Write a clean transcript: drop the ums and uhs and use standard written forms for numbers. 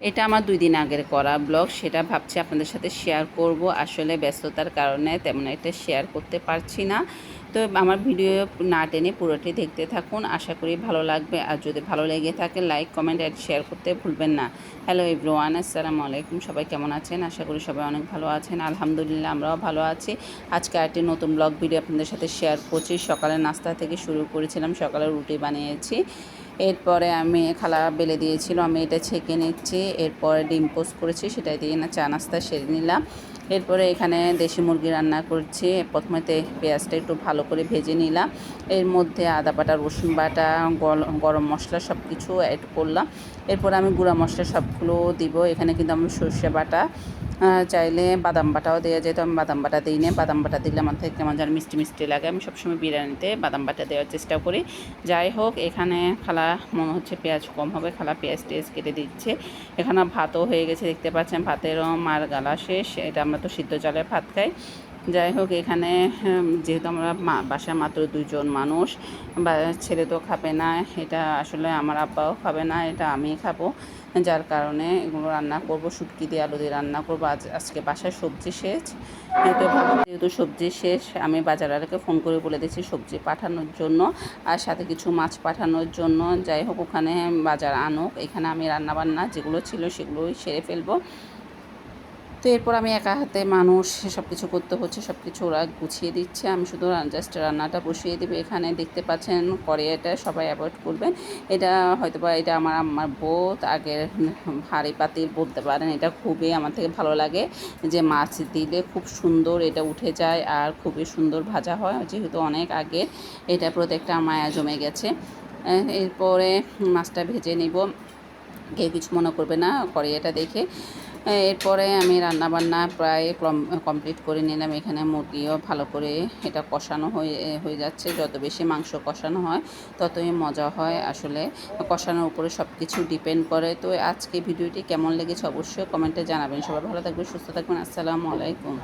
এটা আমার 2 দিন আগের করা ব্লগ, সেটা ভাবছি আপনাদের সাথে শেয়ার করব। আসলে ব্যস্ততার কারণে তেমন একটা শেয়ার করতে পারছি না। তো আমার ভিডিও না টেনে পুরোটি দেখতে থাকুন, আশা করি ভালো লাগবে। আর যদি ভালো লেগে থাকে লাইক, কমেন্ট অ্যান্ড শেয়ার করতে ভুলবেন না। হ্যালো এভরিওয়ান, আসসালামু আলাইকুম। সবাই কেমন আছেন? আশা করি সবাই অনেক ভালো আছেন। আলহামদুলিল্লাহ আমরাও ভালো আছি। আজকে আরেকটি নতুন ব্লগ ভিডিও আপনাদের সাথে শেয়ার করছি। সকালের নাস্তা থেকে শুরু করেছিলাম, সকালে রুটি বানিয়েছি। এরপরে আমি খালা বেলে দিয়েছিল, আমি এটা ছেঁকে নিচ্ছি। এরপরে ডিম পোস্ট করেছি, সেটাই দিয়ে না চা নাস্তা সেরে নিলাম। এরপরে এখানে দেশি মুরগি রান্না করছি। প্রথমেতে পেঁয়াজটা একটু ভালো করে ভেজে নিলাম। এর মধ্যে আদা বাটা, রসুন বাটা, গরম মশলা সব কিছু অ্যাড করলাম। এরপর আমি গুঁড়া মশলা সবগুলো দিব। এখানে কিন্তু আমি সর্ষে বাটা, চাইলে বাদাম বাটাও দেওয়া যেত, আমি বাদাম বাটা দিই না। বাদাম বাটা দিলে আমার থেকে কেমন যেন মিষ্টি মিষ্টি লাগে। আমি সবসময় বিরিয়ানিতে বাদাম বাটা দেওয়ার চেষ্টা করি। যাই হোক, এখানে খালা মনে হচ্ছে পেঁয়াজ কম হবে, খালা পেঁয়াজ টেয়াজ কেটে দিচ্ছে। এখানে ভাতও হয়ে গেছে, দেখতে পাচ্ছেন ভাতেরও মার গালা শেষ। এটা আমরা তো সিদ্ধ চালের ভাত খাই। যাই হোক, এখানে যেহেতু আমরা বাসায় মাত্র 2 জন মানুষ, বা ছেলে তো খাবে না, এটা আসলে আমার আব্বাও খাবে না, এটা আমিই খাবো। যার কারণে এগুলো রান্না করব, শুটকি দিয়ে আলু দিয়ে রান্না করবো। আজকে বাসায় সবজি শেষ। তো যেহেতু সবজি শেষ, আমি বাজারওয়ালাকে ফোন করে বলে দিয়েছি সবজি পাঠানোর জন্য, আর সাথে কিছু মাছ পাঠানোর জন্য। যাই হোক, ওখানে বাজার আনুক, এখানে আমি রান্নাবান্না যেগুলো ছিল সেগুলোই সেরে ফেলবো। তো এরপর আমি একা হাতে মানুষ, সব কিছু করতে হচ্ছে, সব কিছু ওরা গুছিয়ে দিচ্ছে, আমি শুধু জাস্ট রান্নাটা বসিয়ে দেবো। এখানে দেখতে পাচ্ছেন কড়াইটা সবাই অ্যাভয়েড করবেন। এটা হয়তোবা এটা আমার বোধ আগের হাঁড়ি পাতিল বলতে পারেন। এটা খুবই আমার থেকে ভালো লাগে, যে মাছ দিলে খুব সুন্দর এটা উঠে যায় আর খুবই সুন্দর ভাজা হয়। যেহেতু অনেক আগে, এটা প্রত্যেকটা মায়া জমে গেছে। এরপরে মাছটা ভেজে নিব, কেউ কিছু মনে করবে না কড়াইটা দেখে। এরপরে আমি রান্নাবান্না প্রায় কমপ্লিট করে নিলাম। এখানে মুরগিও ভালো করে এটা কষানো হয়ে যাচ্ছে। যত বেশি মাংস কষানো হয় ততই মজা হয়। আসলে কষানোর উপরে সব কিছু ডিপেন্ড করে। তো আজকে ভিডিওটি কেমন লেগেছে অবশ্যই কমেন্টে জানাবেন। সবাই ভালো থাকবেন, সুস্থ থাকবেন। আসসালামু আলাইকুম।